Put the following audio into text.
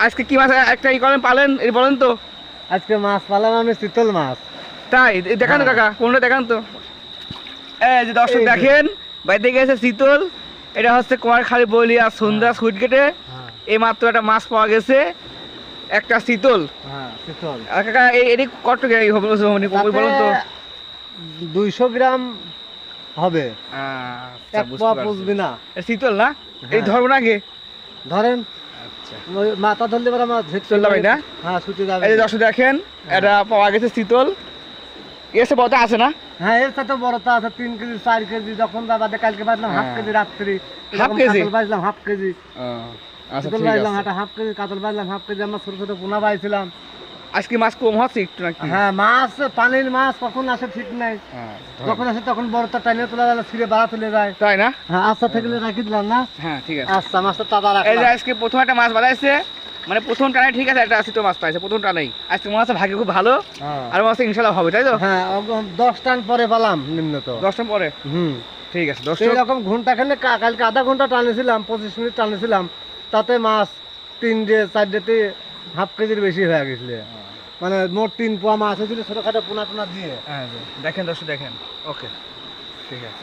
আজকে কি মাছ একটা করেন পালেন বলেন তো। আজকে মাছ পালাম আমি চিতল মাছ। তাই দেখান তো কাকা, কোনটা দেখান তো। এই যে দর্শক দেখেন, বাইরে গেছে চিতল। এটা হচ্ছে কুমারখালী বলিয়া সন্ধ্যা সুইট গেটে এই মাত্র একটা মাছ পাওয়া গেছে, একটা চিতল। চিতল কাকা এটি কত হবে বলুন তো। 200 গ্রাম হবে। এক পোয়া পুষবি না। চিতল না, এই ধরবো না আগে ধরেন। মাথা ধরলে পরে আমার চলতে পারি না। হ্যাঁ ছুটে যাবে। এই যে দর্শক দেখেন, এটা পাওয়া গেছে চিতল। এসে বড়টা আছে না? হ্যাঁ এর সাথে বড়টা আছে 3 কেজি 4 কেজি। যখন বাদে কালকে বাজলাম হাফ কেজি রাত্রি, হাফ কেজি বাজলাম হাফ কেজি। আচ্ছা চিতল ঠিক বাজলাম আছে। হাফ কেজি, কাতল বাজলাম হাফ কেজি। আমরা ছোট ছোট পোনা পাইছিলাম। আজকে মাছ কম হচ্ছে একটু নাকি? হ্যাঁ মাছ, পানির মাছ কখন আসে ঠিক নাই। যখন আসে তখন বড়টা টাইনে তোলা যায়, ছিঁড়ে বাড়া তুলে যায়, তাই না? হ্যাঁ আচ্ছা থাকলে রাখি দিলাম না। হ্যাঁ ঠিক আছে। আচ্ছা মাছটা তাজা এই যে রাখলাম। আজকে প্রথম একটা মাছ বাড়াইছে, মানে প্রথম টানে ঠিক আছে, একটা চিতল মাছ পাইছে প্রথম টানেই। আজকে মনে হচ্ছে ভাগ্য খুব ভালো, আর মাছ ইনশাল্লাহ হবে, তাই তো? হ্যাঁ 10 টান পরে পালাম নিম্নত। 10 টা পরে ঠিক আছে। এরকম ঘন্টাখানে, কালকে আধা ঘন্টা টানেছিলাম, 25 মিনিট টানেছিলাম, তাতে মাছ 3 ডে 4 ডেতে হাফ কেজির বেশি হয়ে গেছিল। মানে মোট 3 পোয়া মাছ হয়েছিল ছোটখাটো পোনা টোনা দিয়ে। হ্যাঁ দেখেন দর্শক দেখেন। ওকে ঠিক আছে।